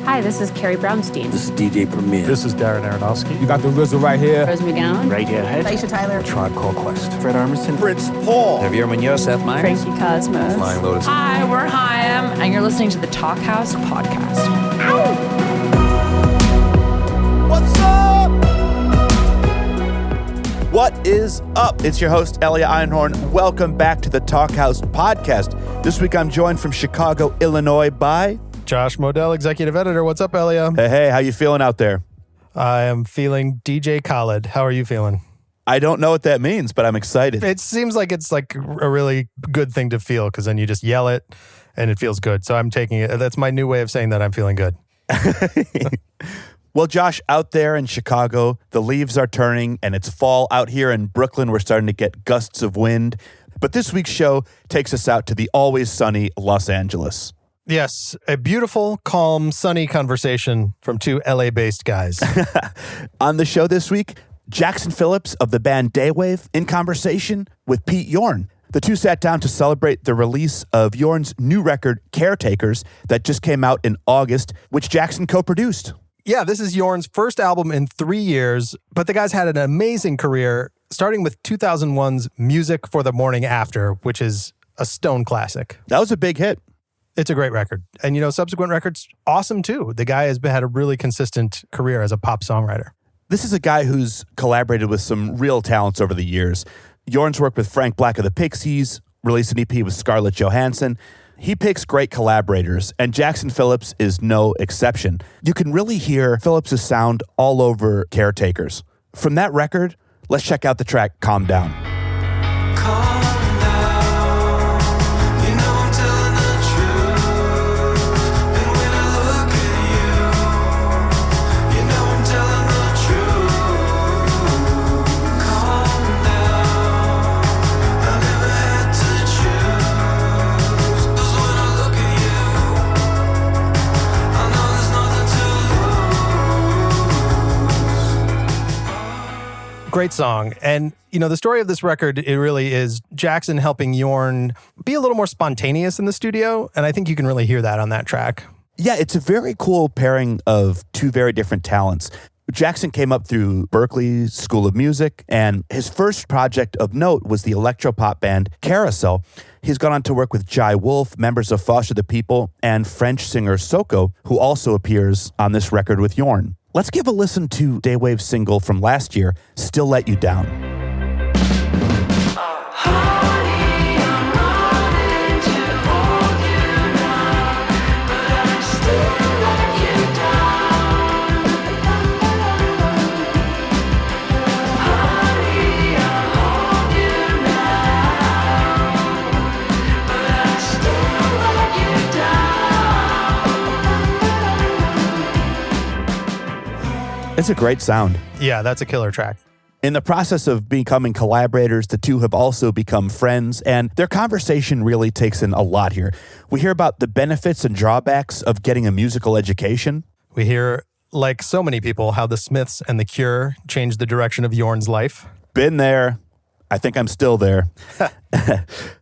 Hi, this is Carrie Brownstein. This is DJ Premier. This is Darren Aronofsky. You got the RZA right here. Rose McGowan. Radiohead. Aisha Tyler. Tribe Called Quest. Fred Armisen. Prince Paul. Javier Munoz. Seth Meyers. Frankie Cosmos. Flying Lotus. Hi, we're Chaim, and you're listening to the Talkhouse Podcast. What's up? What is up? It's your host, Elia Einhorn. Welcome back to the Talkhouse Podcast. This week I'm joined from Chicago, Illinois by... Josh Modell, executive editor. What's up, Elia? Hey, how you feeling out there? I am feeling DJ Khaled. How are you feeling? I don't know what that means, but I'm excited. It seems like it's like a really good thing to feel because then you just yell it and it feels good. So I'm taking it. That's my new way of saying that I'm feeling good. Well, Josh, out there in Chicago, the leaves are turning and it's fall. Out here in Brooklyn, we're starting to get gusts of wind. But this week's show takes us out to the always sunny Los Angeles. Yes, a beautiful, calm, sunny conversation from two LA-based guys. On the show this week, Jackson Phillips of the band Daywave in conversation with Pete Yorn. The two sat down to celebrate the release of Yorn's new record, Caretakers, that just came out in August, which Jackson co-produced. Yeah, this is Yorn's first album in 3 years, but the guy's had an amazing career, starting with 2001's Music for the Morning After, which is a stone classic. That was a big hit. It's a great record. And, you know, subsequent records, awesome too. The guy has had a really consistent career as a pop songwriter. This is a guy who's collaborated with some real talents over the years. Yorn's worked with Frank Black of the Pixies, released an EP with Scarlett Johansson. He picks great collaborators, and Jackson Phillips is no exception. You can really hear Phillips' sound all over Caretakers. From that record, let's check out the track Calm Down. Great song. And, you know, the story of this record, it really is Jackson helping Yorn be a little more spontaneous in the studio. And I think you can really hear that on that track. Yeah, it's a very cool pairing of two very different talents. Jackson came up through Berklee School of Music, and his first project of note was the electropop band Carousel. He's gone on to work with Jai Wolf, members of Foster the People, and French singer Soko, who also appears on this record with Yorn. Let's give a listen to Daywave's single from last year, Still Let You Down. It's a great sound. Yeah, that's a killer track. In the process of becoming collaborators, the two have also become friends, and their conversation really takes in a lot here. We hear about the benefits and drawbacks of getting a musical education. We hear, like so many people, how the Smiths and The Cure changed the direction of Yorn's life. Been there. I think I'm still there.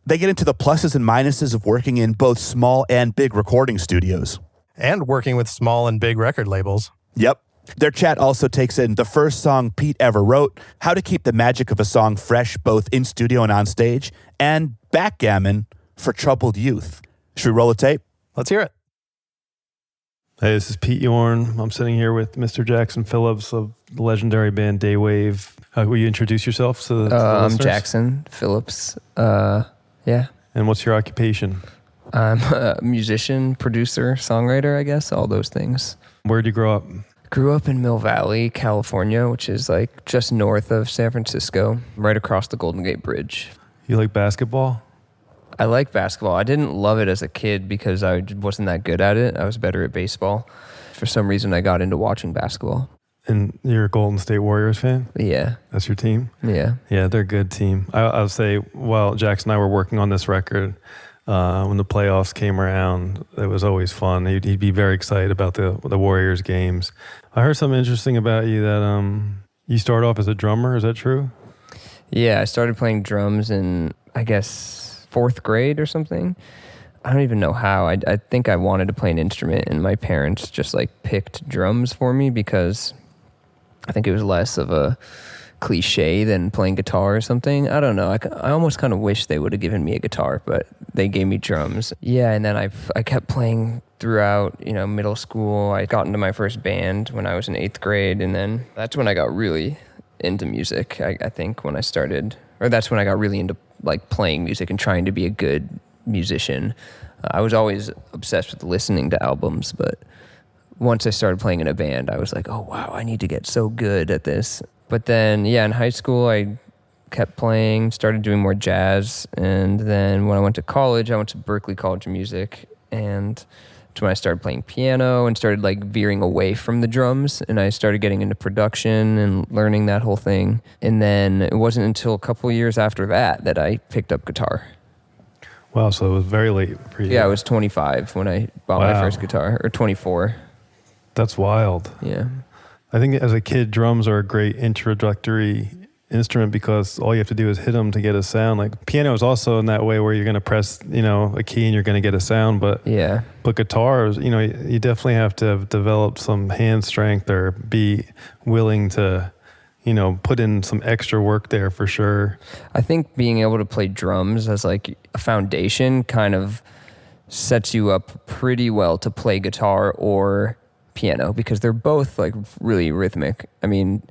They get into the pluses and minuses of working in both small and big recording studios. And working with small and big record labels. Yep. Their chat also takes in the first song Pete ever wrote, how to keep the magic of a song fresh both in studio and on stage, and backgammon for troubled youth. Should we roll a tape? Let's hear it. Hey, this is Pete Yorn. I'm sitting here with Mr. Jackson Phillips of the legendary band Daywave. Will you introduce yourself to the I'm listeners? Jackson Phillips. Yeah. And what's your occupation? I'm a musician, producer, songwriter, I guess, all those things. Where'd you grow up? Grew up in Mill Valley, California, which is like just north of San Francisco, right across the Golden Gate Bridge. You like basketball? I like basketball. I didn't love it as a kid because I wasn't that good at it. I was better at baseball. For some reason, I got into watching basketball. And you're a Golden State Warriors fan? Yeah. That's your team? Yeah. Yeah, they're a good team. I would say, while Jackson and I were working on this record, when the playoffs came around, it was always fun. He'd be very excited about the Warriors games. I heard something interesting about you that you started off as a drummer. Is that true? Yeah, I started playing drums in, I guess, 4th grade or something. I don't even know how. I think I wanted to play an instrument, and my parents just like picked drums for me because I think it was less of a cliche than playing guitar or something. I don't know. I almost kind of wish they would have given me a guitar, but they gave me drums. Yeah, and then I kept playing throughout, middle school. I got into my first band when I was in 8th grade, and then that's when I got really into music. I think when I started, or that's when I got really into like playing music and trying to be a good musician. I was always obsessed with listening to albums, but once I started playing in a band, I was like, oh wow, I need to get so good at this. But then, in high school, I kept playing, started doing more jazz. And then when I went to college, I went to Berklee College of Music. And that's when I started playing piano and started like veering away from the drums. And I started getting into production and learning that whole thing. And then it wasn't until a couple years after that I picked up guitar. Wow, so it was very late for you. Yeah, I was 25 when I bought my first guitar, or 24. That's wild. Yeah. I think as a kid, drums are a great introductory instrument because all you have to do is hit them to get a sound. Like piano is also in that way where you're going to press, a key and you're going to get a sound. But guitars, you definitely have to have developed some hand strength or be willing to, put in some extra work there for sure. I think being able to play drums as like a foundation kind of sets you up pretty well to play guitar or piano because they're both like really rhythmic. I mean,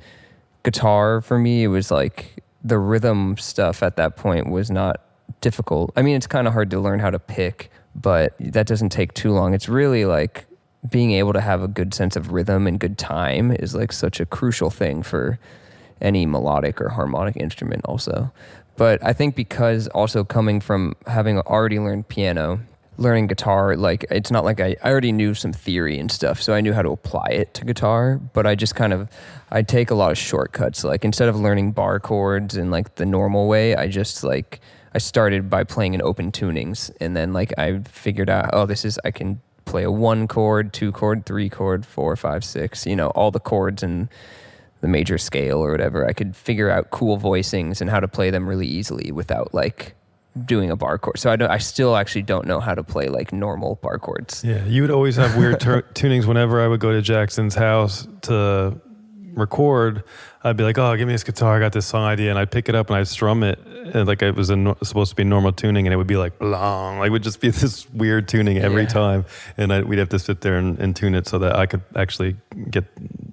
guitar for me, it was like the rhythm stuff at that point was not difficult. I mean, it's kind of hard to learn how to pick, but that doesn't take too long. It's really like being able to have a good sense of rhythm and good time is like such a crucial thing for any melodic or harmonic instrument also. But I think because also coming from having already learned piano, learning guitar, like it's not like I already knew some theory and stuff, so I knew how to apply it to guitar, but I just I take a lot of shortcuts. Like instead of learning bar chords in like the normal way, I started by playing in open tunings, and then like I figured out, I can play a 1 chord, 2 chord, 3 chord, 4, 5, 6, all the chords in the major scale or whatever. I could figure out cool voicings and how to play them really easily without like doing a bar chord. So I still actually don't know how to play like normal bar chords. Yeah, you would always have weird tunings whenever I would go to Jackson's house to record. I'd be like, oh, give me this guitar, I got this song idea, and I'd pick it up and I'd strum it, and like it was supposed to be normal tuning, and it would be like long, like it would just be this weird tuning every time, and we'd have to sit there and tune it so that I could actually get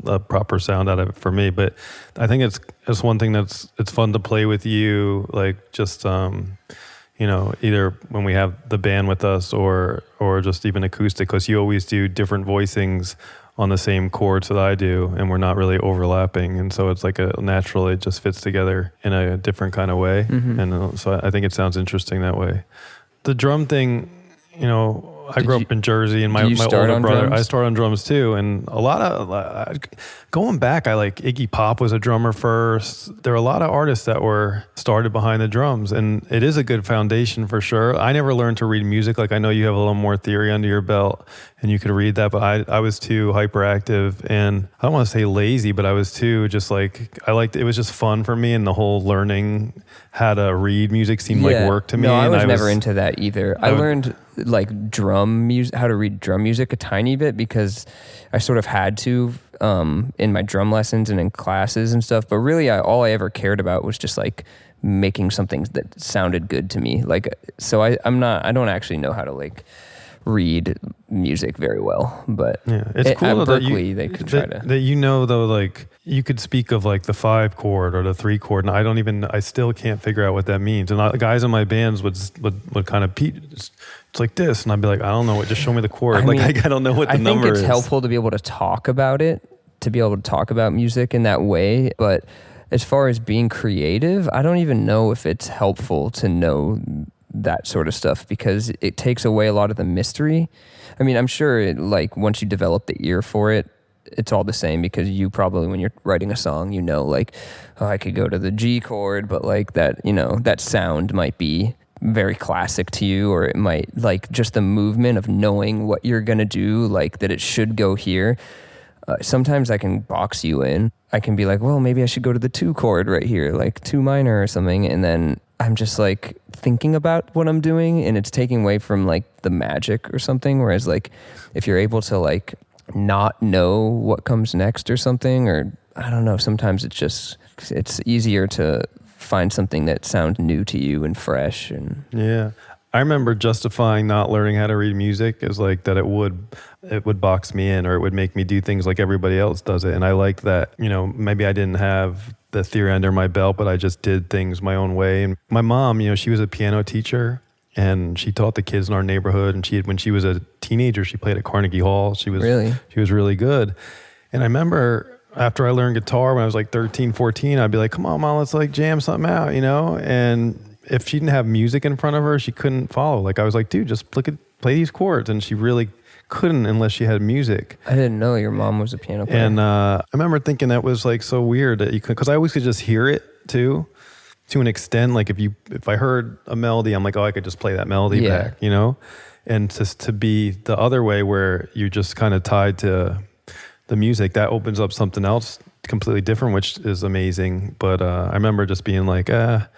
a proper sound out of it for me. But I think it's one thing it's fun to play with you, like just either when we have the band with us or just even acoustic, because you always do different voicings on the same chords that I do, and we're not really overlapping, and so it's like it just fits together in a different kind of way. Mm-hmm. And so I think it sounds interesting that way. The drum thing, I grew up in Jersey, and my older brother, I started on drums too, and a lot of going back, I like Iggy Pop was a drummer first. There are a lot of artists that were started behind the drums, and it is a good foundation for sure. I never learned to read music. Like I know you have a little more theory under your belt, and you could read that, but I was too hyperactive, and I don't want to say lazy, but I was too just like it was just fun for me, and the whole learning how to read music seemed like work to me. No, I was never into that either. I learned like drum music, how to read drum music a tiny bit because I sort of had to in my drum lessons and in classes and stuff. But really, all I ever cared about was just like making something that sounded good to me. Like, so I don't actually know how to like read music very well, but it's cool at Berklee they could try to. That though, like you could speak of like the 5 chord or the 3 chord, and I still can't figure out what that means. And the guys in my bands would kind of, Pete, it's like this, and I'd be like, I don't know what, just show me the chord. I don't know what the number is. I think it's helpful to be able to talk about it, to be able to talk about music in that way, but as far as being creative, I don't even know if it's helpful to know that sort of stuff because it takes away a lot of the mystery. I mean, I'm sure once you develop the ear for it, it's all the same because you probably, when you're writing a song, like, oh, I could go to the G chord, but like that, that sound might be very classic to you, or it might like just the movement of knowing what you're going to do, like that it should go here. Sometimes I can box you in. I can be like, well, maybe I should go to the 2 chord right here, like 2 minor or something. And then I'm just like, thinking about what I'm doing, and it's taking away from like the magic or something. Whereas like if you're able to like not know what comes next or something, or I don't know, sometimes it's easier to find something that sounds new to you and fresh. And yeah, I remember justifying not learning how to read music as like that it would box me in, or it would make me do things like everybody else does it. And I liked that, you know, maybe I didn't have the theory under my belt, but I just did things my own way. And my mom, you know, she was a piano teacher, and she taught the kids in our neighborhood. And when she was a teenager, she played at Carnegie Hall. She was really good. And I remember after I learned guitar when I was like 13, 14, I'd be like, come on, Mom, let's like jam something out, you know? And if she didn't have music in front of her, she couldn't follow. Like I was like, dude, just play these chords. And she really couldn't unless she had music. I didn't know your mom was a piano player. And I remember thinking that was like so weird that you could, because I always could just hear it too, to an extent. Like if I heard a melody, I'm like, oh, I could just play that melody back, you know? And to be the other way where you're just kind of tied to the music, that opens up something else completely different, which is amazing. But I remember just being like, I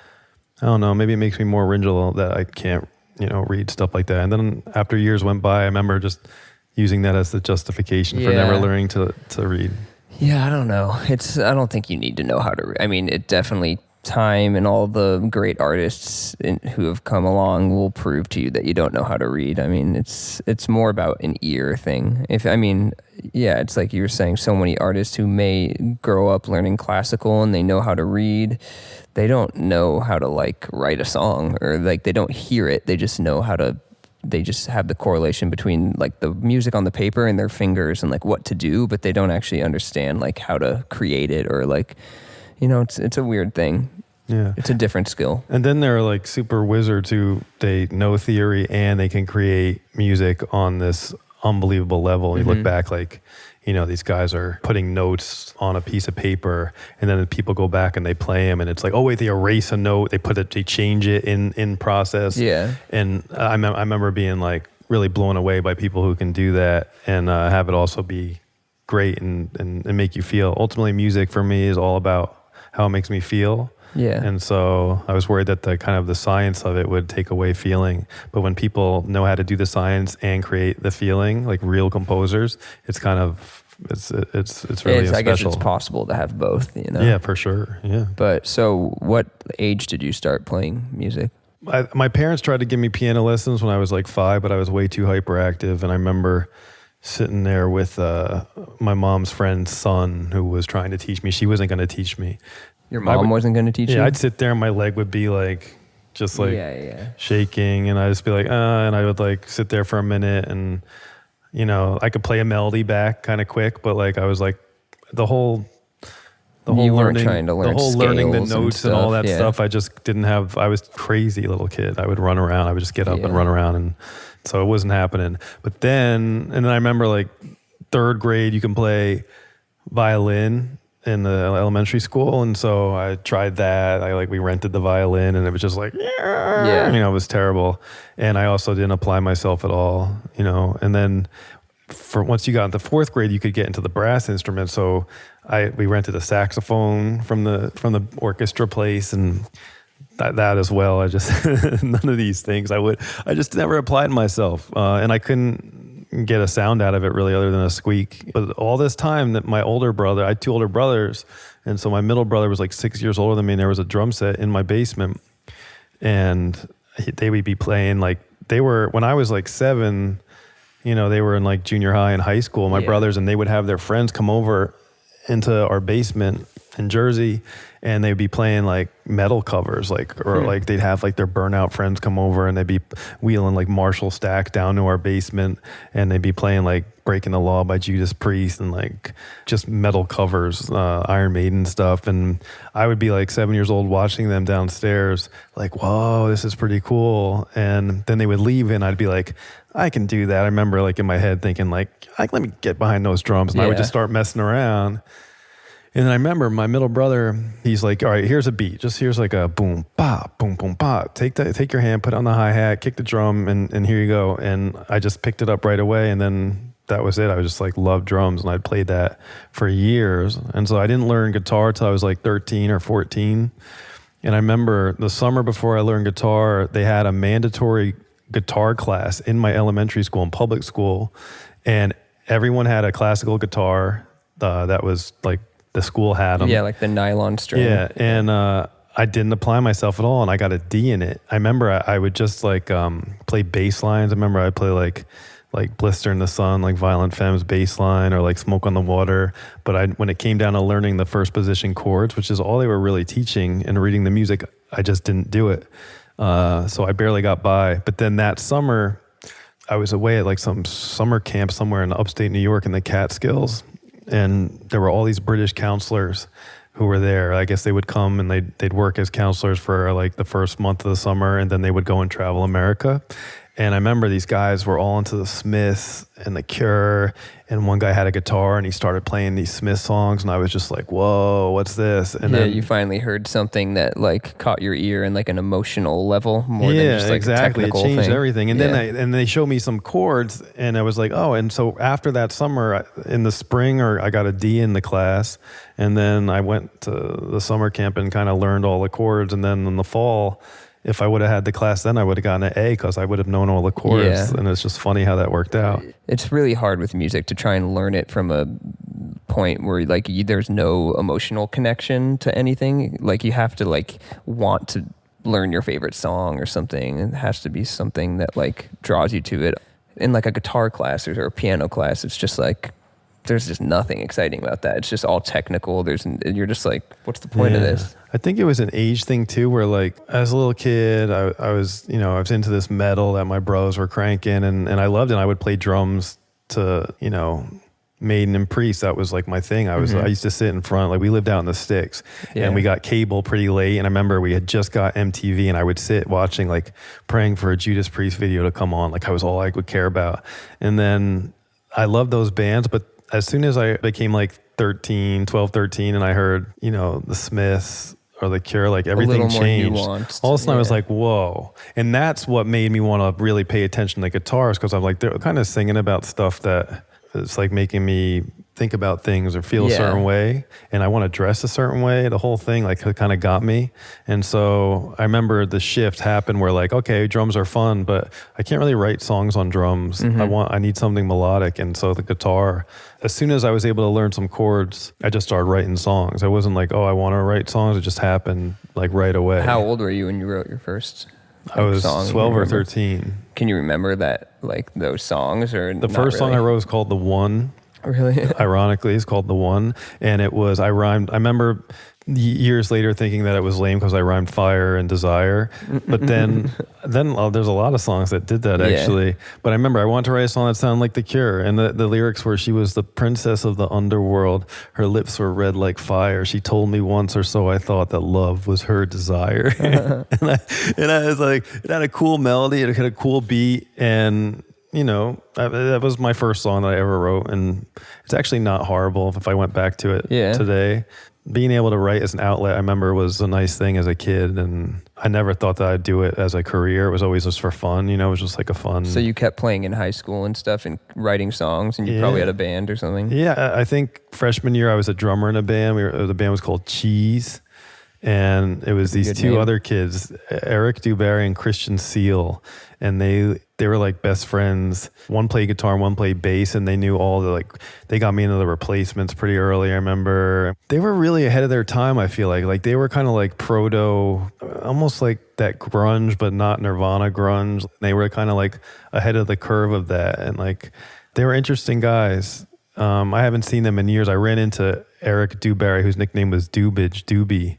don't know, maybe it makes me more original that I can't, you know, read stuff like that. And then after years went by, I remember just using that as the justification for never learning to read. Yeah, I don't know. I don't think you need to know how to read. I mean, it definitely, time and all the great artists who have come along will prove to you that you don't know how to read. I mean, it's more about an ear thing. It's like you were saying, so many artists who may grow up learning classical and they know how to read, they don't know how to like write a song, or like they don't hear it. They just know how to, they just have the correlation between like the music on the paper and their fingers and like what to do, but they don't actually understand like how to create it, or like, you know, it's a weird thing. Yeah. It's a different skill. And then there are like super wizards who they know theory and they can create music on this unbelievable level. You look back, like, you know, these guys are putting notes on a piece of paper, and then people go back and they play them, and it's like, oh wait, they erase a note, they change it in process. Yeah. And I remember being like really blown away by people who can do that and have it also be great and make you feel. Ultimately, music for me is all about how it makes me feel. Yeah. And so I was worried that the science of it would take away feeling. But when people know how to do the science and create the feeling, like real composers, it's kind of, it's really special. I guess it's possible to have both, you know? Yeah, for sure. Yeah. But so what age did you start playing music? My parents tried to give me piano lessons when I was like 5, but I was way too hyperactive. And I remember sitting there with my mom's friend's son who was trying to teach me. She wasn't going to teach me. Your mom wasn't going to teach you? Yeah, I'd sit there and my leg would be like, just like shaking, and I'd just be like, and I would like sit there for a minute, and, you know, I could play a melody back kind of quick, but like I was like, the whole learning, trying to learn the whole learning the notes and all that stuff, I just didn't have. I was crazy little kid. I would run around. I would just get up and run around, and so it wasn't happening. But then I remember like 3rd grade, you can play violin in the elementary school, and so I tried that. We rented the violin, and it was just like, you know, it was terrible. And I also didn't apply myself at all, you know. And then once you got into 4th grade, you could get into the brass instruments. So we rented a saxophone from the orchestra place, and that as well. I just none of these things. I just never applied myself, and I couldn't get a sound out of it really other than a squeak. But all this time that my older brother, I had 2 older brothers, and so my middle brother was like 6 years older than me, and there was a drum set in my basement, and they would be playing like, they were, when I was like 7, you know, they were in like junior high and high school, my brothers, and they would have their friends come over into our basement in Jersey, and they'd be playing like metal covers, like they'd have like their burnout friends come over, and they'd be wheeling like Marshall Stack down to our basement, and they'd be playing like Breaking the Law by Judas Priest and like just metal covers, Iron Maiden stuff. And I would be like 7 years old watching them downstairs, like, whoa, this is pretty cool. And then they would leave, and I'd be like, I can do that. I remember like in my head thinking like, let me get behind those drums, and I would just start messing around. And then I remember my middle brother, he's like, all right, here's a beat. Just here's like a boom, bop, boom, boom, bop. Take your hand, put it on the hi-hat, kick the drum, and here you go. And I just picked it up right away, and then that was it. I was just like, loved drums, and I'd played that for years. And so I didn't learn guitar till I was like 13 or 14. And I remember the summer before I learned guitar, they had a mandatory guitar class in my elementary school, in public school. And everyone had a classical guitar that was like the school had them. Yeah, like the nylon string. Yeah, and I didn't apply myself at all, and I got a D in it. I remember I would just like play bass lines. I remember I'd play like Blister in the Sun, like Violent Femmes bass line, or like Smoke on the Water. But when it came down to learning the first position chords, which is all they were really teaching, and reading the music, I just didn't do it. So I barely got by. But then that summer, I was away at like some summer camp somewhere in upstate New York in the Catskills, and there were all these British counselors who were there. I guess they would come and they'd work as counselors for like the first month of the summer, and then they would go and travel America. And I remember these guys were all into the Smiths and the Cure, and one guy had a guitar and he started playing these Smith songs, and I was just like, whoa, what's this? And yeah, then you finally heard something that like caught your ear in like an emotional level more than just like exactly. a technical It changed thing. everything. And then they showed me some chords, and I was like, oh. And so after that summer, in the spring, I got a D in the class, and then I went to the summer camp and kind of learned all the chords. And then in the fall, if I would have had the class then, I would have gotten an A because I would have known all the chords. Yeah. And it's just funny how that worked out. It's really hard with music to try and learn it from a point where like there's no emotional connection to anything. Like you have to like want to learn your favorite song or something. It has to be something that like draws you to it. In like a guitar class or a piano class, it's just like there's just nothing exciting about that. It's just all technical. You're just like, what's the point of this? I think it was an age thing too, where like as a little kid, I was into this metal that my bros were cranking, and I loved it. I would play drums to, Maiden and Priest. That was like my thing. I used to sit in front, like we lived out in the sticks, and we got cable pretty late. And I remember we had just got MTV, and I would sit watching, like praying for a Judas Priest video to come on. Like I was all I would care about. And then I loved those bands, but as soon as I became like 12, 13, and I heard, the Smiths or the Cure, like everything changed. All of a sudden I was like, whoa. And that's what made me want to really pay attention to guitars, because I'm like, they're kind of singing about stuff that it's like making me think about things or feel a certain way, and I want to dress a certain way. The whole thing like kind of got me. And so I remember the shift happened where like, okay, drums are fun, but I can't really write songs on drums. I need something melodic. And so the guitar, as soon as I was able to learn some chords, I just started writing songs. I wasn't like, oh, I want to write songs. It just happened like right away. How old were you when you wrote your first I was song? 12 or 13. Can you remember that, like those songs, or the first song I wrote was called The One. Really? Ironically, it's called The One. And it was, I remember years later thinking that it was lame because I rhymed fire and desire. But then there's a lot of songs that did that actually. But I remember I wanted to write a song that sounded like The Cure. And the lyrics were, she was the princess of the underworld. Her lips were red like fire. She told me once or so I thought that love was her desire. and I was like, it had a cool melody. It had a cool beat. And that was my first song that I ever wrote, and it's actually not horrible if I went back to it today. Being able to write as an outlet, I remember, was a nice thing as a kid, and I never thought that I'd do it as a career. It was always just for fun, it was just like a fun... So you kept playing in high school and stuff and writing songs, and you probably had a band or something? Yeah, I think freshman year I was a drummer in a band. The band was called Cheese. And it was these two other kids, Eric Dewberry and Christian Seal, and they were like best friends. One played guitar and one played bass, and they knew all the they got me into the Replacements pretty early. I remember they were really ahead of their time. I feel like they were kind of like proto, almost like that grunge, but not Nirvana grunge. They were kind of like ahead of the curve of that, and like they were interesting guys. I haven't seen them in years. I ran into Eric Dewberry, whose nickname was Doobie.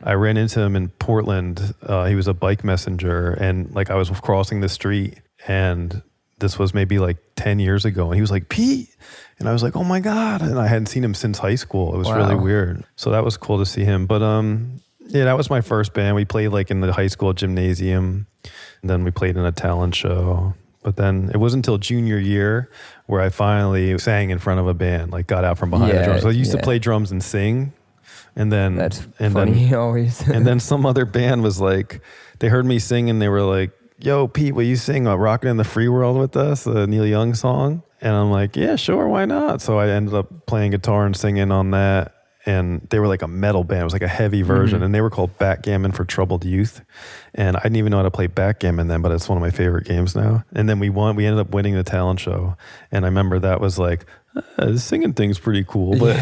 I ran into him in Portland. He was a bike messenger, and like I was crossing the street, and this was maybe like 10 years ago, and he was like, Pete, and I was like, oh my God, and I hadn't seen him since high school. It was really weird. So that was cool to see him. But that was my first band. We played like in the high school gymnasium, and then we played in a talent show. But then it wasn't until junior year where I finally sang in front of a band, like got out from behind the drums. So I used to play drums and sing. And then always. And then some other band was like, they heard me sing and they were like, yo, Pete, will you sing Rockin' in the Free World with us, the Neil Young song? And I'm like, yeah, sure, why not? So I ended up playing guitar and singing on that. and they were like a metal band. It was like a heavy version, and they were called Backgammon for Troubled Youth. And I didn't even know how to play backgammon then, but it's one of my favorite games now. And then we ended up winning the talent show. And I remember that was like, the singing thing's pretty cool, but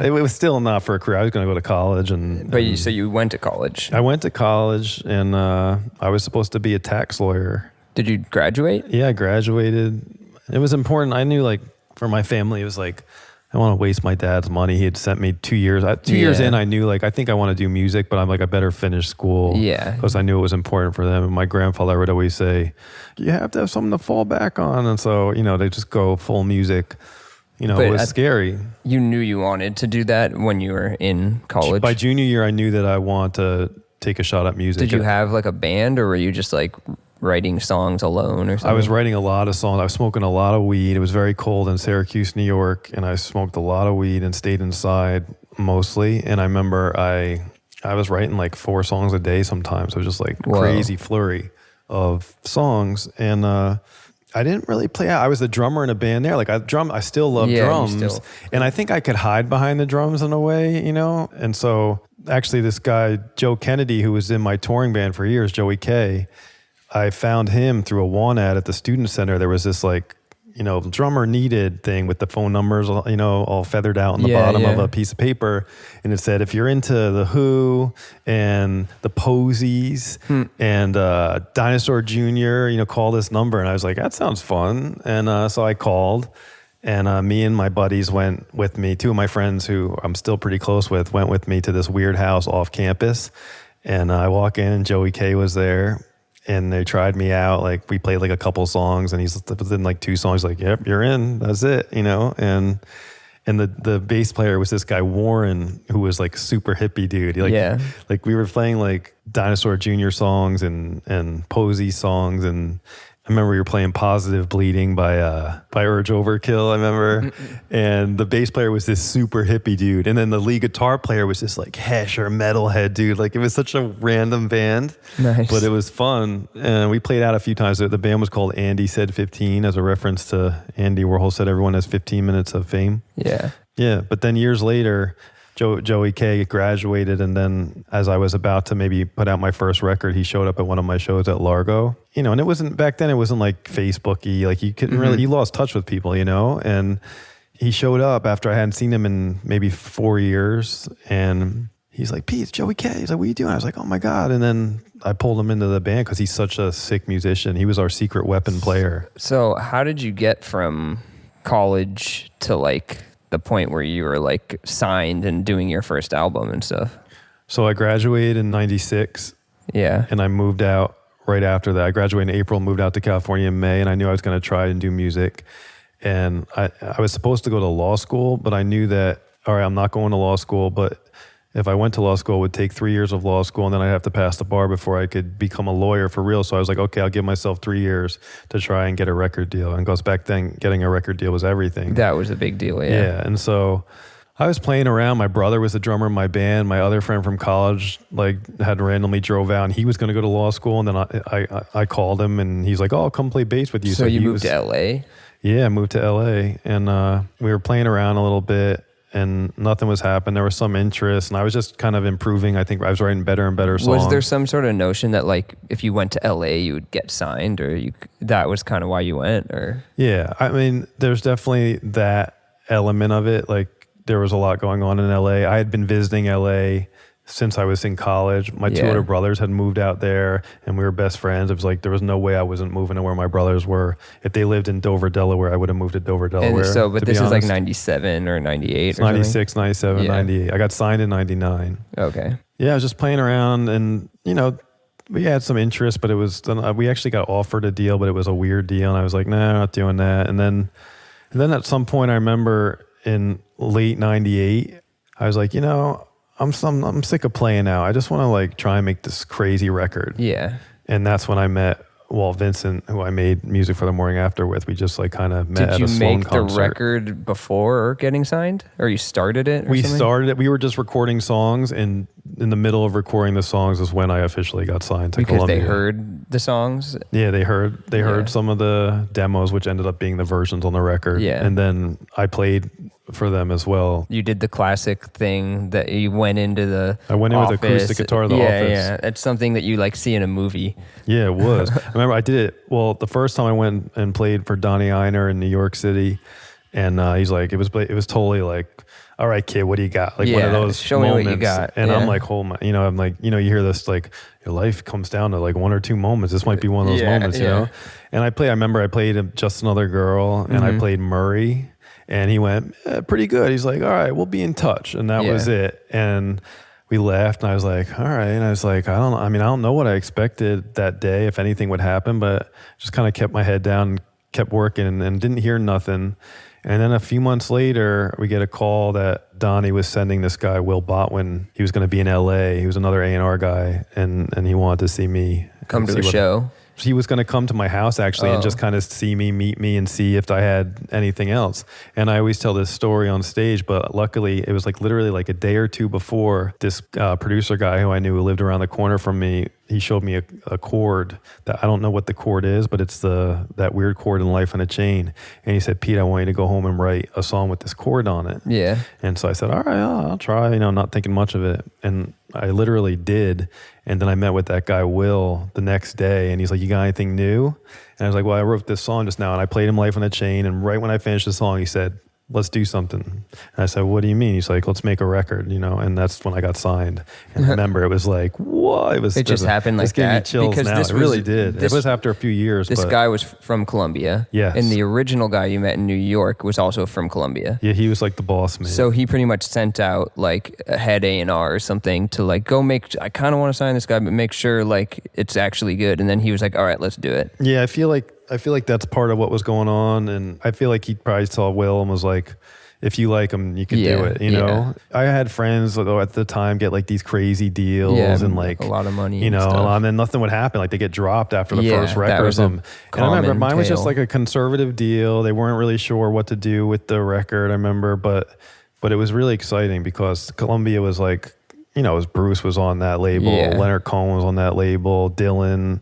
it was still not for a career. I was going to go to college. So you went to college? I went to college, and I was supposed to be a tax lawyer. Did you graduate? Yeah, I graduated. It was important. I knew, like, for my family, it was like, I don't want to waste my dad's money. He had sent me 2 years. 2 years in, I knew, like, I think I want to do music, but I'm like, I better finish school. Yeah. Because I knew it was important for them. And my grandfather would always say, you have to have something to fall back on. And so, they just go full music. It was scary. You knew you wanted to do that when you were in college? By junior year, I knew that I wanted to take a shot at music. Did you have like a band, or were you just like writing songs alone or something? I was writing a lot of songs. I was smoking a lot of weed. It was very cold in Syracuse, New York, and I smoked a lot of weed and stayed inside mostly. And I remember I was writing like 4 songs a day sometimes. It was just like crazy flurry of songs. And I didn't really play out. I was the drummer in a band there. Like I still love drums. And I think I could hide behind the drums in a way, And so actually this guy, Joe Kennedy, who was in my touring band for years, Joey K, I found him through a want ad at the student center. There was this like, drummer needed thing with the phone numbers, all feathered out on the bottom of a piece of paper. And it said, if you're into the Who and the Posies and Dinosaur Jr., call this number. And I was like, that sounds fun. And so I called, and me and my buddies went with me. 2 of my friends who I'm still pretty close with went with me to this weird house off campus. And I walk in, and Joey K was there. And they tried me out. Like, we played like a couple songs, and he's within like 2 songs, like, yep, you're in. That's it, And the bass player was this guy Warren, who was like super hippie dude. Like we were playing like Dinosaur Jr. songs and Posey songs, and I remember we were playing Positive Bleeding by Urge Overkill, I remember. And the bass player was this super hippie dude. And then the lead guitar player was this like Hesher metalhead dude. Like, it was such a random band. Nice. But it was fun. And we played out a few times. The band was called Andy Said 15 as a reference to Andy Warhol said everyone has 15 minutes of fame. Yeah. Yeah. But then years later, Joey K graduated, and then as I was about to maybe put out my first record, he showed up at one of my shows at Largo. And it wasn't, back then it wasn't like Facebooky, like you couldn't really, you lost touch with people, and he showed up after I hadn't seen him in maybe 4 years, and he's like, Pete, it's Joey K. He's like, what are you doing? I was like, oh my God. And then I pulled him into the band because he's such a sick musician. He was our secret weapon player. So how did you get from college to like the point where you were like signed and doing your first album and stuff? So I graduated in 96. Yeah. And I moved out right after that. I graduated in April, moved out to California in May, and I knew I was going to try and do music. And I was supposed to go to law school, but I knew that, all right, I'm not going to law school, but if I went to law school, it would take 3 years of law school, and then I'd have to pass the bar before I could become a lawyer for real. So I was like, okay, I'll give myself 3 years to try and get a record deal. And goes back then, getting a record deal was everything. That was a big deal, yeah. Yeah, and so I was playing around. My brother was the drummer in my band. My other friend from college had randomly drove out, and he was going to go to law school. And then I called him, and he's like, "Oh, I'll come play bass with you." So you moved to LA? Yeah, I moved to LA, and we were playing around a little bit, and nothing was happening. There was some interest, and I was just kind of improving. I think I was writing better and better songs. Was there some sort of notion that like if you went to LA, you would get signed, or that was kind of why you went? Or yeah, I mean, there's definitely that element of it. Like, there was a lot going on in LA. I had been visiting LA since I was in college. My 2 older brothers had moved out there, and we were best friends. It was like there was no way I wasn't moving to where my brothers were. If they lived in Dover, Delaware, I would have moved to Dover, Delaware. And so, but this is like 97 or 98 it's or 96, something? 97, 98. I got signed in 99. Okay. Yeah, I was just playing around, and we had some interest, but it was, we actually got offered a deal, but it was a weird deal, and I was like, nah, I'm not doing that. And then at some point, I remember in late 98, I was like, I'm sick of playing now. I just want to like try and make this crazy record. Yeah. And that's when I met Walt Vincent, who I made music for the morning after with. We just like kind of met at a Sloan concert. Did you make the record before getting signed, or you started it? We started it. We were just recording songs, and in the middle of recording the songs is when I officially got signed to Columbia. Because they heard the songs? Yeah, they heard some of the demos, which ended up being the versions on the record. Yeah. And then I played for them as well. You did the classic thing that you went into the I went in with acoustic guitar to the office. Yeah, it's something that you like see in a movie. Yeah, it was. I remember I did it. Well, the first time I went and played for Donnie Einer in New York City, and he's like, it was totally like, all right, kid, what do you got? Like one of those show moments. me what you got. And I'm like, hold my, I'm like, you hear this like your life comes down to like one or two moments. This might be one of those moments, you know. And I remember I played Just Another Girl, and I played Murray. And he went, pretty good. He's like, all right, we'll be in touch. And that was it. And we left, and I was like, all right. And I was like, I don't know what I expected that day, if anything would happen, but just kind of kept my head down and kept working and didn't hear nothing. And then a few months later, we get a call that Donnie was sending this guy, Will Botwin. He was going to be in LA. He was another A&R guy, and he wanted to see me. Come to the show. He was going to come to my house actually and just kind of see me, meet me, and see if I had anything else. And I always tell this story on stage, but luckily it was like literally like a day or two before this producer guy who I knew who lived around the corner from me, he showed me a chord that I don't know what the chord is, but it's that weird chord in Life on a Chain. And he said, Pete, I want you to go home and write a song with this chord on it. Yeah. And so I said, all right, I'll try, not thinking much of it. And I literally did. And then I met with that guy, Will, the next day. And he's like, you got anything new? And I was like, well, I wrote this song just now. And I played him Life on a Chain. And right when I finished the song, he said, let's do something. And I said, what do you mean? He's like, let's make a record, and that's when I got signed. And I remember it was like, whoa, it just happened like that. This gave me chills because now. It really did. It was after a few years. This guy was from Columbia. Yes. And the original guy you met in New York was also from Columbia. Yeah, he was like the boss man. So he pretty much sent out like a head A&R or something to like go I kind of want to sign this guy, but make sure like it's actually good. And then he was like, all right, let's do it. Yeah, I feel like that's part of what was going on. And I feel like he probably saw Will and was like, if you like them, you can do it, know? I had friends though at the time get like these crazy deals and like a lot of money, and then nothing would happen. Like they get dropped after the first record or something. And I remember mine was just like a conservative deal. They weren't really sure what to do with the record, I remember, but it was really exciting because Columbia was like, Bruce was on that label, Leonard Cohen was on that label, Dylan,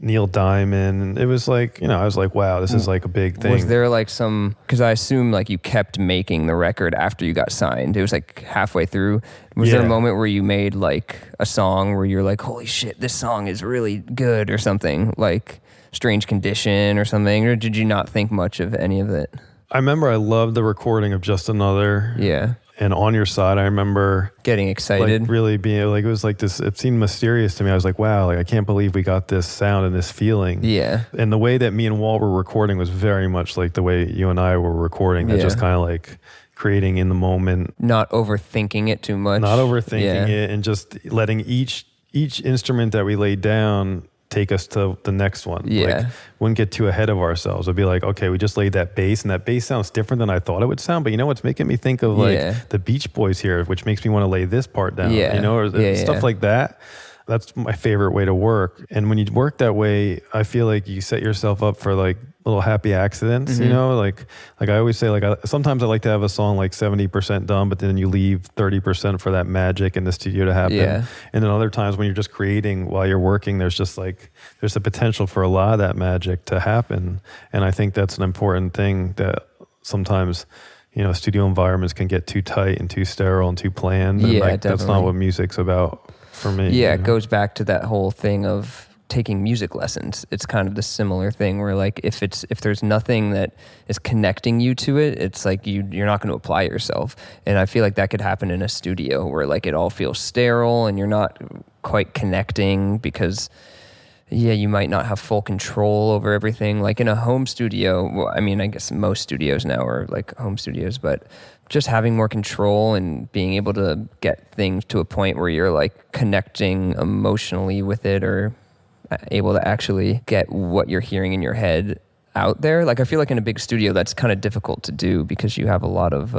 Neil Diamond. It was like, I was like, wow, this is like a big thing. Was there like because I assume like you kept making the record after you got signed. It was like halfway through. Was there a moment where you made like a song where you're like, holy shit, this song is really good or something, like Strange Condition or something? Or did you not think much of any of it? I remember I loved the recording of Just Another. Yeah. And On Your Side, I remember getting excited. Like really being like, it was like this, it seemed mysterious to me. I was like, wow, like I can't believe we got this sound and this feeling. Yeah. And the way that me and Walt were recording was very much like the way you and I were recording. That just kind of like creating in the moment. Not overthinking it too much. Not overthinking it, and just letting each instrument that we laid down take us to the next one. Like, wouldn't get too ahead of ourselves. It'd be like, okay, we just laid that bass, and that bass sounds different than I thought it would sound. But what's making me think of like the Beach Boys here, which makes me want to lay this part down. Or stuff like that. That's my favorite way to work. And when you work that way, I feel like you set yourself up for like little happy accidents, like I always say, like sometimes I like to have a song like 70% done, but then you leave 30% for that magic in the studio to happen. Yeah. And then other times when you're just creating while you're working, there's the potential for a lot of that magic to happen. And I think that's an important thing that sometimes, studio environments can get too tight and too sterile and too planned. And that's not what music's about for me. Yeah, it goes back to that whole thing of taking music lessons. It's kind of the similar thing where like if there's nothing that is connecting you to it, it's like you're not going to apply yourself. And I feel like that could happen in a studio where like it all feels sterile and you're not quite connecting because you might not have full control over everything. Like in a home studio, well, I mean, I guess most studios now are like home studios, but just having more control and being able to get things to a point where you're like connecting emotionally with it or able to actually get what you're hearing in your head out there. Like I feel like in a big studio that's kind of difficult to do because you have a lot of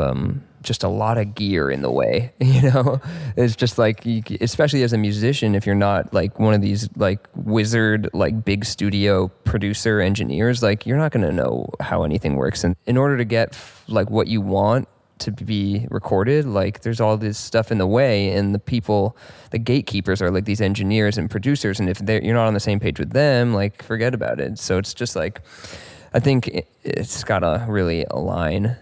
gear in the way, It's just like, especially as a musician, if you're not like one of these like wizard, like big studio producer engineers, like you're not going to know how anything works. And in order to get like what you want to be recorded, like there's all this stuff in the way, and the gatekeepers are like these engineers and producers, and if you're not on the same page with them, like forget about it. So it's just like, I think it's gotta really align.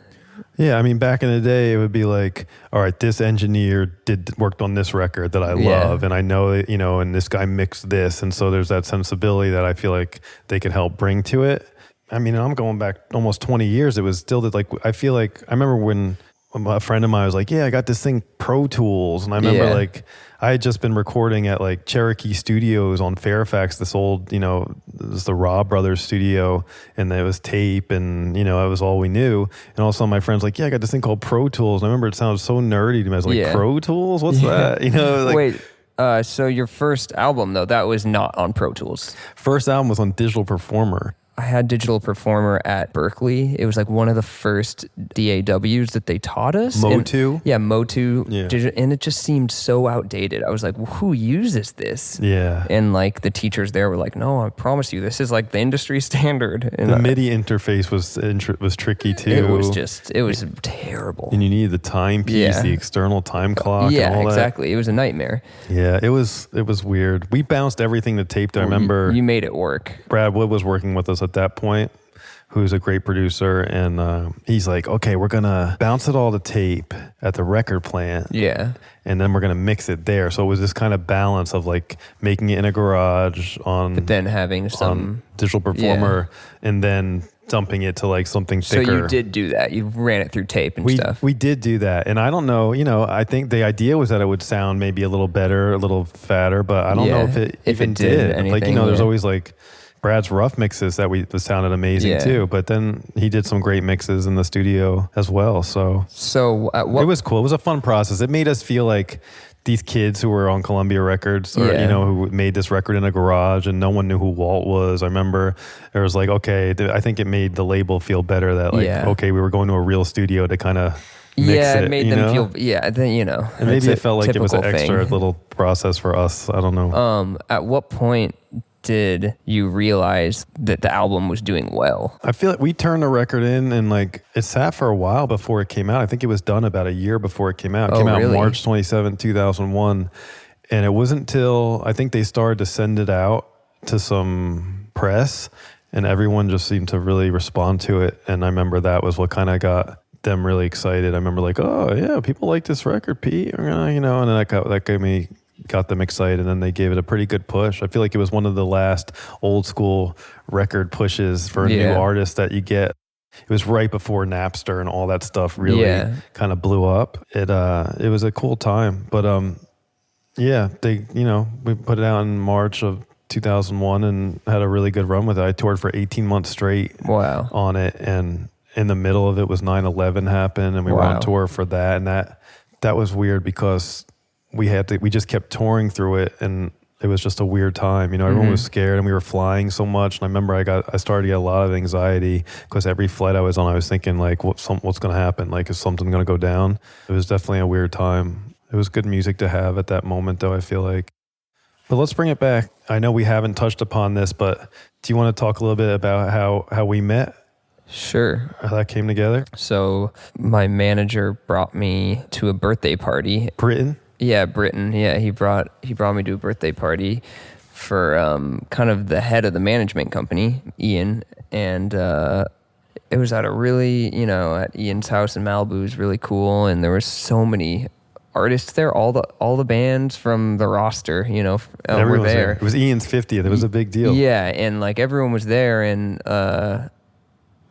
Yeah, I mean, back in the day, it would be like, all right, this engineer worked on this record that I love, and I know that, and this guy mixed this, and so there's that sensibility that I feel like they could help bring to it. I mean, I'm going back almost 20 years. It was still that, like, I feel like I remember when a friend of mine was like, yeah, I got this thing, Pro Tools, and I remember like I had just been recording at like Cherokee Studios on Fairfax, this old, it was the Robb Brothers studio, and it was tape, and it was all we knew. And all of a sudden my friend's like, yeah, I got this thing called Pro Tools. And I remember it sounded so nerdy to me. I was like, Pro Tools? What's that? Like, wait, so your first album though, that was not on Pro Tools? First album was on Digital Performer. I had Digital Performer at Berkeley. It was like one of the first DAWs that they taught us. Motu? Yeah, Motu. Yeah. And it just seemed so outdated. I was like, who uses this? Yeah. And like the teachers there were like, no, I promise you, this is like the industry standard. And the MIDI interface was tricky too. It was terrible. And you needed the timepiece, the external time clock. Yeah, and all exactly. That. It was a nightmare. Yeah, it was weird. We bounced everything to tape. I remember you made it work. Brad Wood was working with us at that point, who's a great producer, and he's like, okay, we're gonna bounce it all to tape at the record plant, and then we're gonna mix it there. So it was this kind of balance of like making it in a garage but then having some Digital Performer, and then dumping it to like something thicker. So you did do that. You ran it through tape and stuff. We did do that, and I don't know. I think the idea was that it would sound maybe a little better, a little fatter, but I don't know if it even did. Anything, like there's always like Brad's rough mixes that sounded amazing too, but then he did some great mixes in the studio as well. So it was cool. It was a fun process. It made us feel like these kids who were on Columbia Records, or who made this record in a garage, and no one knew who Walt was. I remember it was like, okay, I think it made the label feel better that okay, we were going to a real studio to kind of mix it. It made them feel then and maybe it felt like it was an extra little process for us. I don't know. At what point did you realize that the album was doing well? I feel like we turned the record in, and like it sat for a while before it came out. I think it was done about a year before it came out. It came out March 27, 2001. And it wasn't until I think they started to send it out to some press, and everyone just seemed to really respond to it. And I remember that was what kind of got them really excited. I remember like, oh yeah, people like this record, Pete, and then that got them excited, and then they gave it a pretty good push. I feel like it was one of the last old school record pushes for a new artist that you get. It was right before Napster and all that stuff really kind of blew up. It was a cool time, but they we put it out in March of 2001 and had a really good run with it. I toured for 18 months straight on it, and in the middle of it was 9/11 happened, and we were on tour for that, and that was weird because we just kept touring through it, and it was just a weird time. Everyone was scared, and we were flying so much. And I remember I started to get a lot of anxiety because every flight I was on, I was thinking like, what's going to happen? Like, is something going to go down? It was definitely a weird time. It was good music to have at that moment, though, I feel like. But let's bring it back. I know we haven't touched upon this, but do you want to talk a little bit about how we met? Sure. How that came together? So my manager brought me to a birthday party. Britain? Yeah, Britain. Yeah, he brought me to a birthday party for kind of the head of the management company, Ian, and it was at a really, at Ian's house in Malibu. It was really cool, and there were so many artists there. All the bands from the roster, were there. It was Ian's 50th. It was a big deal. Yeah, and like everyone was there, and I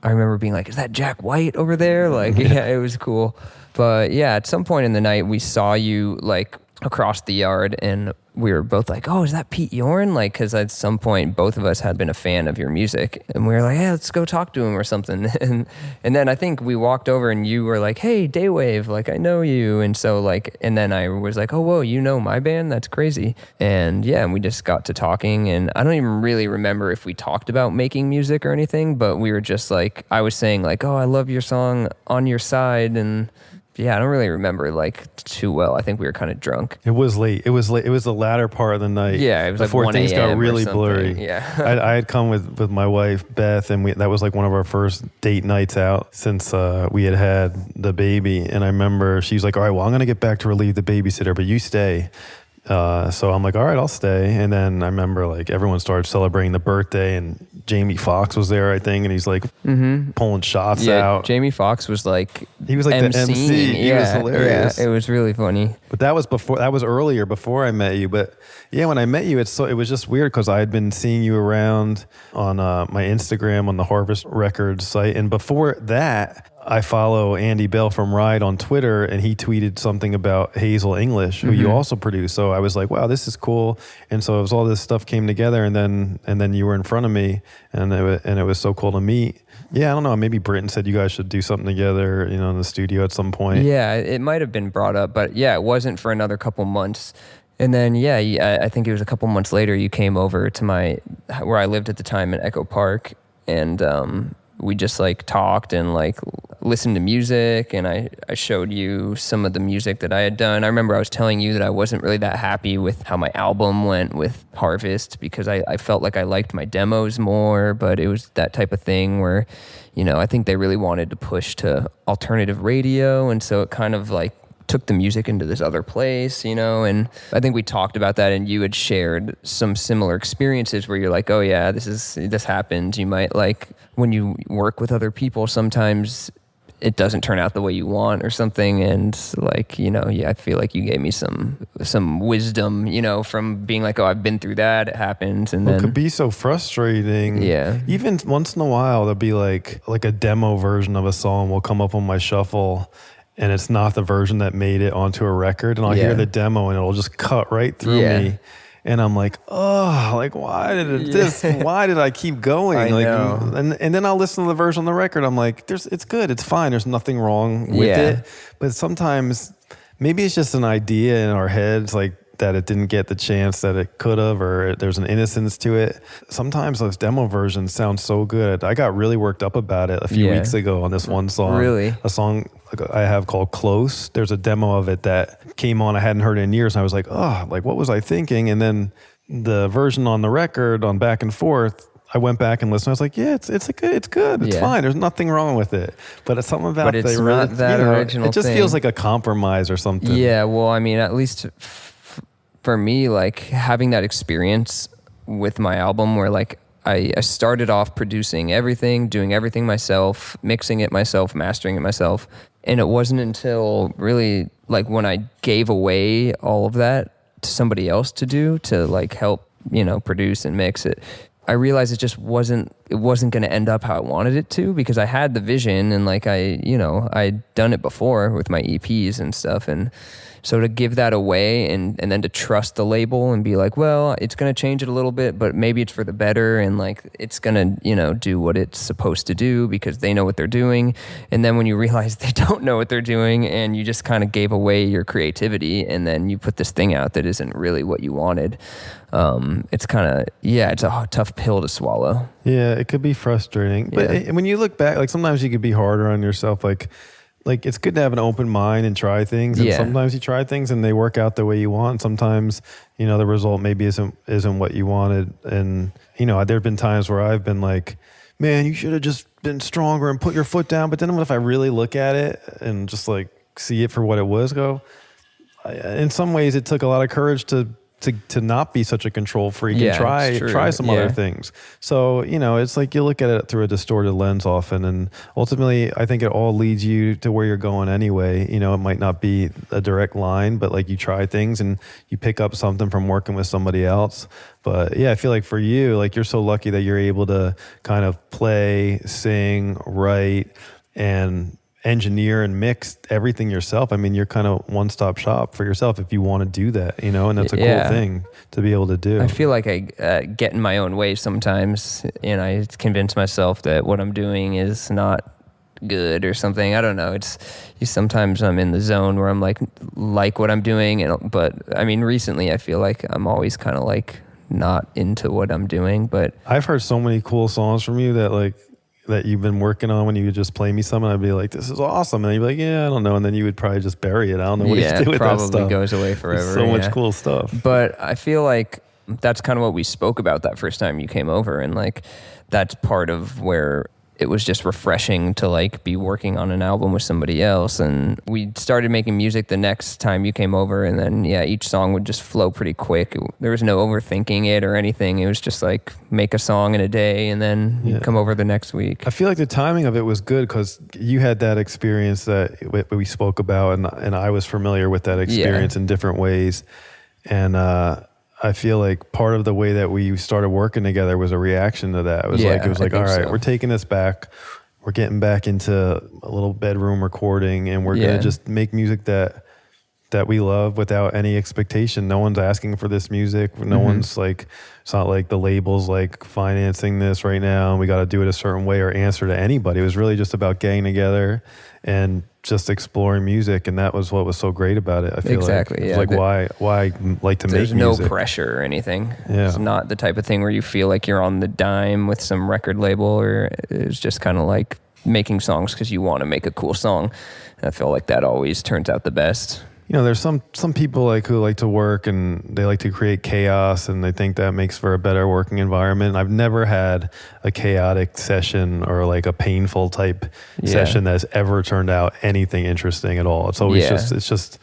remember being like, "Is that Jack White over there?" Like, yeah, it was cool. But yeah, at some point in the night, we saw you like across the yard, and we were both like, "Oh, is that Pete Yorn?" Like, because at some point, both of us had been a fan of your music, and we were like, "Hey, let's go talk to him or something." And then I think we walked over, and you were like, "Hey, Daywave, like I know you," and so like, and then I was like, "Oh, whoa, you know my band? That's crazy." And yeah, and we just got to talking, and I don't even really remember if we talked about making music or anything, but we were just like, I was saying like, "Oh, I love your song On Your Side," and yeah, I don't really remember like too well. I think we were kind of drunk. It was late. It was the latter part of the night. Yeah, it was before like 1 things got a.m. really or blurry. Yeah, I had come with my wife Beth, and that was like one of our first date nights out since we had the baby. And I remember she was like, "All right, well, I'm gonna get back to relieve the babysitter, but you stay." So I'm like, all right, I'll stay. And then I remember like everyone started celebrating the birthday, and Jamie Foxx was there, I think, and he's like pulling shots out. Jamie Foxx was like he was like the MC. He was hilarious. Yeah, it was really funny. But that was earlier, before I met you. But yeah, when I met you, it was just weird because I had been seeing you around on my Instagram on the Harvest Records site, and before that, I follow Andy Bell from Ride on Twitter, and he tweeted something about Hazel English, who you also produce. So I was like, wow, this is cool. And so it was all this stuff came together, and then you were in front of me, and it was so cool to meet. Yeah, I don't know. Maybe Britton said you guys should do something together, in the studio at some point. Yeah, it might have been brought up, but yeah, it wasn't for another couple months. And then, I think it was a couple months later, you came over to where I lived at the time in Echo Park, and we just like talked and like listened to music, and I showed you some of the music that I had done. I remember I was telling you that I wasn't really that happy with how my album went with Harvest, because I felt like I liked my demos more, but it was that type of thing where, I think they really wanted to push to alternative radio, and so it kind of like took the music into this other place, and I think we talked about that, and you had shared some similar experiences where you're like, oh yeah, this happens. You might like when you work with other people, sometimes it doesn't turn out the way you want or something, and like, I feel like you gave me some wisdom, from being like, oh, I've been through that, it happens, and then it could be so frustrating. Yeah. Even once in a while, there'll be like a demo version of a song will come up on my shuffle, and it's not the version that made it onto a record, and I'll hear the demo, and it'll just cut right through me. And I'm like, oh, like, why did I keep going? I know. And then I'll listen to the version on the record. I'm like, it's good. It's fine. There's nothing wrong with it. But sometimes maybe it's just an idea in our heads, like that it didn't get the chance that it could have, or there's an innocence to it. Sometimes those demo versions sound so good. I got really worked up about it a few weeks ago on this one song. Really? A song I have called Close. There's a demo of it that came on. I hadn't heard it in years, and I was like, oh, like what was I thinking? And then the version on the record on Back and Forth, I went back and listened. I was like, yeah, it's good. It's fine. There's nothing wrong with it. But it's something about it's not that original it just thing. Feels like a compromise or something. Yeah, well, I mean, at least for me, like having that experience with my album where like I started off producing everything, doing everything myself, mixing it myself, mastering it myself. And it wasn't until really like when I gave away all of that to somebody else to do, to like help, produce and mix it, I realized it just wasn't going to end up how I wanted it to, because I had the vision and like I'd done it before with my EPs and stuff. And so to give that away and then to trust the label and be like, well, it's going to change it a little bit, but maybe it's for the better, and like it's going to, do what it's supposed to do because they know what they're doing. And then when you realize they don't know what they're doing and you just kind of gave away your creativity, and then you put this thing out that isn't really what you wanted, it's kind of, it's a tough pill to swallow. Yeah, it could be frustrating. But when you look back, like sometimes you could be harder on yourself, like it's good to have an open mind and try things. And sometimes you try things and they work out the way you want. Sometimes, the result maybe isn't what you wanted. And, there've been times where I've been like, man, you should have just been stronger and put your foot down. But then what if I really look at it and just like see it for what it was, in some ways it took a lot of courage to not be such a control freak and try some other things. So, it's like you look at it through a distorted lens often, and ultimately I think it all leads you to where you're going anyway. It might not be a direct line, but like you try things and you pick up something from working with somebody else. But yeah, I feel like for you, like you're so lucky that you're able to kind of play, sing, write, and engineer and mix everything yourself. I mean, you're kind of one-stop shop for yourself if you want to do that, and that's a cool thing to be able to do. I feel like I get in my own way sometimes, and I convince myself that what I'm doing is not good or something. I don't know. Sometimes I'm in the zone where I'm like what I'm doing, but I mean, recently I feel like I'm always kind of like not into what I'm doing. But I've heard so many cool songs from you that you've been working on when you would just play me some, and I'd be like, this is awesome. And you'd be like, yeah, I don't know. And then you would probably just bury it. I don't know what you do with that stuff. Yeah, probably goes away forever. There's so much cool stuff. But I feel like that's kind of what we spoke about that first time you came over. And like, that's part of where it was just refreshing to like be working on an album with somebody else. And we started making music the next time you came over, and then each song would just flow pretty quick. There was no overthinking it or anything. It was just like make a song in a day and then you'd come over the next week. I feel like the timing of it was good because you had that experience that we spoke about, and I was familiar with that experience in different ways. And I feel like part of the way that we started working together was a reaction to that. It was like, all right, we're taking this back. We're getting back into a little bedroom recording, and we're going to just make music that we love without any expectation. No one's asking for this music. No one's like, it's not like the label's like financing this right now and we got to do it a certain way or answer to anybody. It was really just about getting together and just exploring music, and that was what was so great about it. I feel exactly, like why I like to make music. There's no pressure or anything. Yeah. It's not the type of thing where you feel like you're on the dime with some record label, or it's just kind of like making songs because you want to make a cool song. And I feel like that always turns out the best. You know, there's some people like who like to work and they like to create chaos, and they think that makes for a better working environment. I've never had a chaotic session or like a painful type session that's ever turned out anything interesting at all. It's always it's just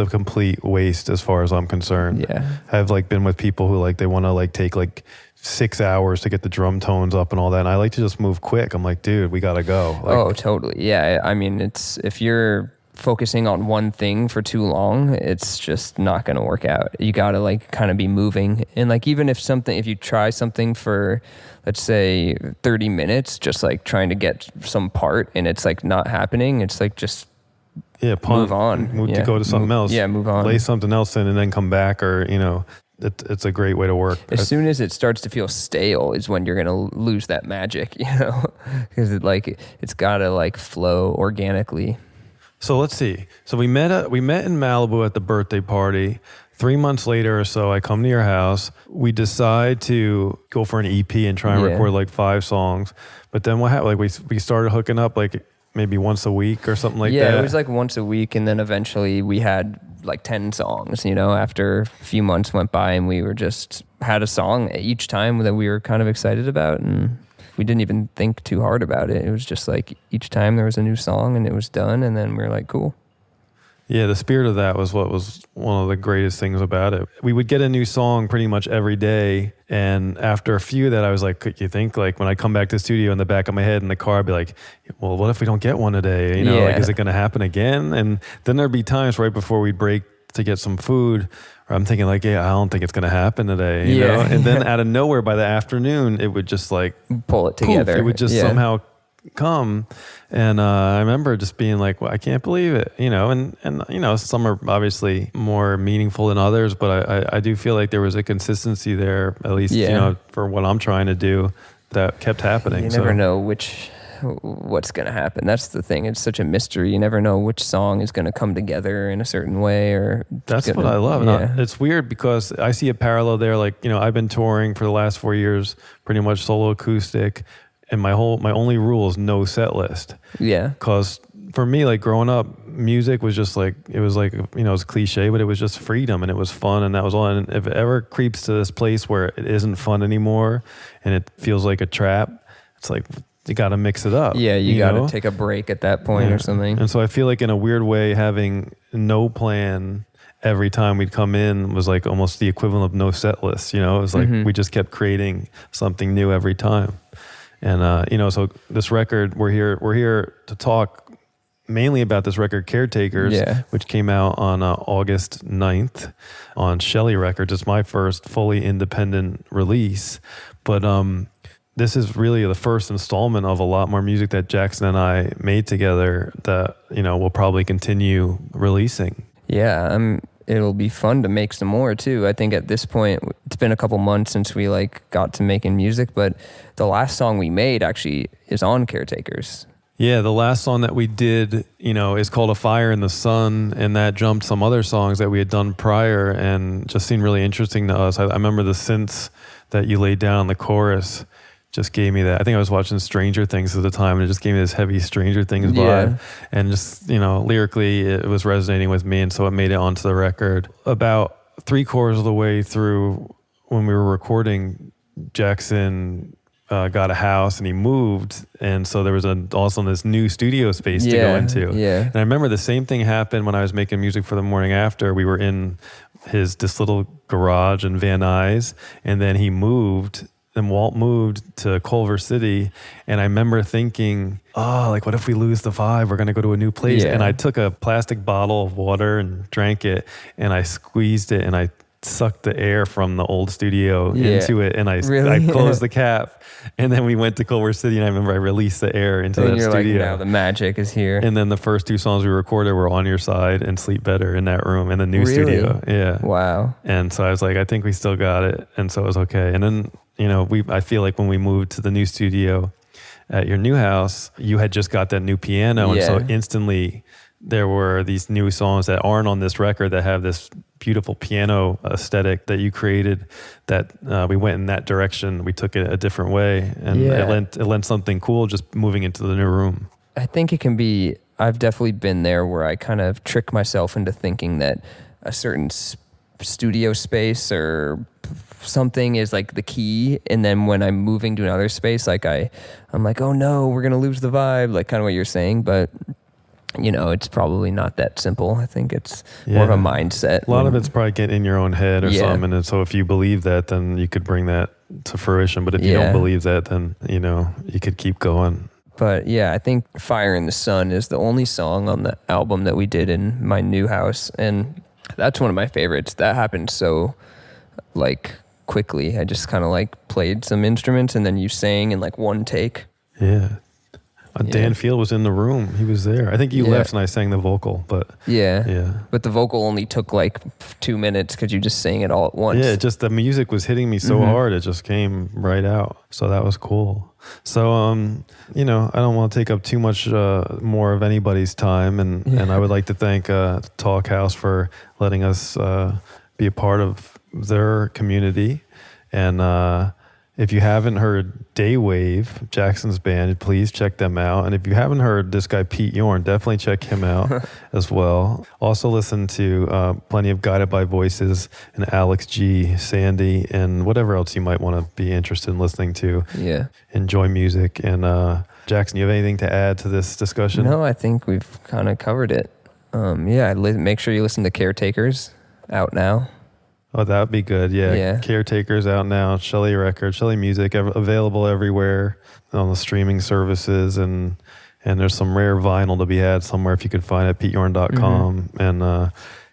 a complete waste as far as I'm concerned. Yeah. I've like been with people who like they want to like take like 6 hours to get the drum tones up and all that, and I like to just move quick. I'm like, dude, we gotta go. Like, oh, totally. Yeah. I mean, it's if you're focusing on one thing for too long, it's just not going to work out. You got to like kind of be moving. And like, even if you try something for, let's say 30 minutes, just like trying to get some part and it's like not happening, it's like just move on. To go to something else. Yeah, move on. Lay something else in and then come back, or, you know, it's a great way to work. As soon as it starts to feel stale is when you're going to lose that magic, you know, because it's got to like flow organically. So let's see. So we met in Malibu at the birthday party. 3 months later or so, I come to your house. We decide to go for an EP and try and record like 5 songs. But then what happened? Like we started hooking up like maybe once a week or something like that. Yeah, it was like once a week, and then eventually we had like 10 songs. You know, after a few months went by, and we were just had a song each time that we were kind of excited about, and we didn't even think too hard about it. It was just like each time there was a new song and it was done, and then we were like, cool. Yeah, the spirit of that was what was one of the greatest things about it. We would get a new song pretty much every day, and after a few that I was like, you think like when I come back to the studio, in the back of my head in the car, I'd be like, well, what if we don't get one today? You know, like, is it going to happen again? And then there'd be times right before we'd break to get some food, or I'm thinking like, I don't think it's going to happen today, you know? And then out of nowhere by the afternoon, it would just like pull it together. It would just somehow come. And I remember just being like, well, I can't believe it, you know, and you know, some are obviously more meaningful than others, but I do feel like there was a consistency there, at least, you know, for what I'm trying to do, that kept happening. You never know what's going to happen. That's the thing. It's such a mystery. You never know which song is going to come together in a certain way, or that's what I love. And it's weird because I see a parallel there. Like, you know, I've been touring for the last 4 years, pretty much solo acoustic, and my only rule is no set list. Yeah. Because for me, like growing up, music was just like, it was like, you know, it's cliche, but it was just freedom and it was fun, and that was all. And if it ever creeps to this place where it isn't fun anymore and it feels like a trap, it's like, you got to mix it up. Yeah, you got to take a break at that point or something. And so I feel like in a weird way, having no plan every time we'd come in was like almost the equivalent of no set list. You know, it was like we just kept creating something new every time. And, you know, so this record, we're here to talk mainly about this record, Caretakers, which came out on August 9th on Shelley Records. It's my first fully independent release. But this is really the first installment of a lot more music that Jackson and I made together that, you know, we'll probably continue releasing. Yeah, it'll be fun to make some more too. I think at this point, it's been a couple months since we like got to making music, but the last song we made actually is on Caretakers. Yeah, the last song that we did, you know, is called A Fire in the Sun, and that jumped some other songs that we had done prior and just seemed really interesting to us. I remember the synths that you laid down on the chorus just gave me that. I think I was watching Stranger Things at the time, and it just gave me this heavy Stranger Things vibe. And just, you know, lyrically, it was resonating with me, and so it made it onto the record. About 3/4 of the way through when we were recording, Jackson got a house and he moved, and so there was also this new studio space to go into. Yeah. And I remember the same thing happened when I was making music for the morning after. We were in this little garage in Van Nuys, and then he moved. And Walt moved to Culver City, and I remember thinking, oh, like, what if we lose the vibe? We're going to go to a new place. Yeah. And I took a plastic bottle of water and drank it, and I squeezed it, and I sucked the air from the old studio into it, and I closed the cap, and then we went to Culver City, and I remember I released the air into that studio. Like, now the magic is here. And then the first 2 songs we recorded were On Your Side and Sleep Better in that room in the new studio. Yeah. Wow. And so I was like, I think we still got it, and so it was okay. And then, you know, I feel like when we moved to the new studio at your new house, you had just got that new piano, and so instantly there were these new songs that aren't on this record that have this beautiful piano aesthetic that you created, that we went in that direction. We took it a different way, and it lent something cool just moving into the new room. I think it can be, I've definitely been there where I kind of trick myself into thinking that a certain studio space or something is like the key, and then when I'm moving to another space, like I'm like, oh no, we're gonna lose the vibe, like kind of what you're saying, but you know, it's probably not that simple. I think it's more of a mindset. A lot of it's probably getting in your own head or something. And so if you believe that, then you could bring that to fruition. But if you don't believe that, then, you know, you could keep going. But yeah, I think Fire in the Sun is the only song on the album that we did in my new house. And that's one of my favorites. That happened so like quickly. I just kind of like played some instruments and then you sang in like one take. Yeah. Dan Field was in the room. He was there. I think you left and I sang the vocal, but But the vocal only took like 2 minutes because you just sang it all at once. Yeah, just the music was hitting me so hard, it just came right out. So that was cool. So, you know, I don't want to take up too much more of anybody's time, and I would like to thank Talkhouse for letting us be a part of their community. And if you haven't heard Daywave, Jackson's band, please check them out. And if you haven't heard this guy, Pete Yorn, definitely check him out as well. Also listen to plenty of Guided by Voices and Alex G, Sandy, and whatever else you might want to be interested in listening to. Yeah. Enjoy music. And Jackson, you have anything to add to this discussion? No, I think we've kind of covered it. Make sure you listen to Caretakers, out now. Oh, that would be good. Yeah. Caretakers out now. Shelley Records, Shelley Music, available everywhere on the streaming services. And there's some rare vinyl to be had somewhere if you could find it, peteyorn.com,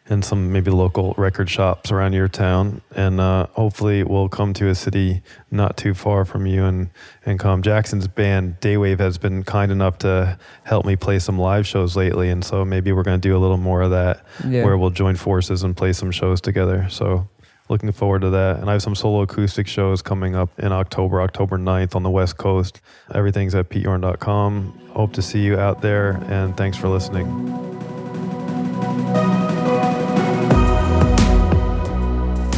and some maybe local record shops around your town. And hopefully we'll come to a city not too far from you and come. Jackson's band, Daywave, has been kind enough to help me play some live shows lately. And so maybe we're going to do a little more of that where we'll join forces and play some shows together. So looking forward to that. And I have some solo acoustic shows coming up in October 9th on the West Coast. Everything's at peteyorn.com. Hope to see you out there, and thanks for listening.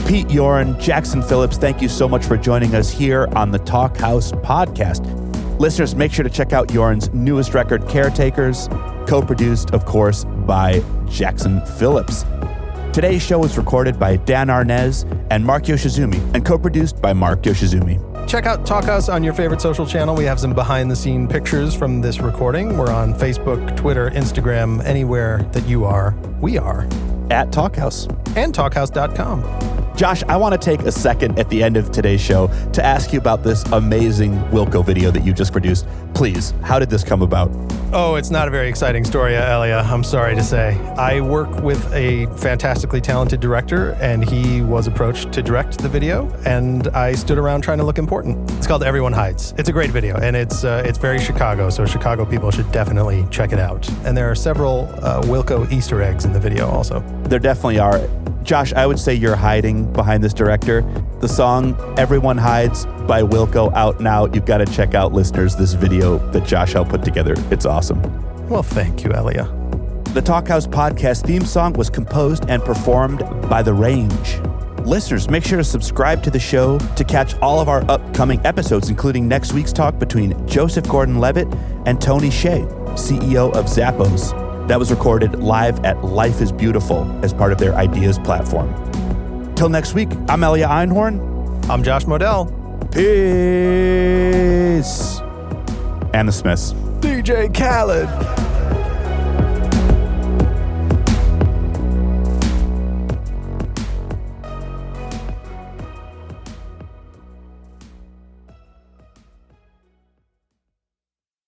Pete Yorn, Jackson Phillips, thank you so much for joining us here on the Talkhouse Podcast. Listeners, make sure to check out Yorn's newest record, Caretakers, co-produced, of course, by Jackson Phillips. Today's show was recorded by Dan Arnes and Mark Yoshizumi, and co-produced by Mark Yoshizumi. Check out Talkhouse on your favorite social channel. We have some behind-the-scene pictures from this recording. We're on Facebook, Twitter, Instagram, anywhere that you are, we are. At Talkhouse. And talkhouse.com. Josh, I want to take a second at the end of today's show to ask you about this amazing Wilco video that you just produced. Please, how did this come about? Oh, it's not a very exciting story, Elia, I'm sorry to say. I work with a fantastically talented director, and he was approached to direct the video, and I stood around trying to look important. It's called Everyone Hides. It's a great video, and it's very Chicago, so Chicago people should definitely check it out. And there are several Wilco Easter eggs in the video also. There definitely are. Josh, I would say you're hiding behind this director. The song Everyone Hides by Wilco, out now. You've got to check out, listeners, this video that Josh helped put together. It's awesome. Well, thank you, Elia. The Talkhouse Podcast theme song was composed and performed by The Range. Listeners, make sure to subscribe to the show to catch all of our upcoming episodes, including next week's talk between Joseph Gordon-Levitt and Tony Hsieh, CEO of Zappos. That was recorded live at Life is Beautiful as part of their Ideas platform. Till next week, I'm Elia Einhorn. I'm Josh Modell. Peace. And the Smiths. DJ Khaled.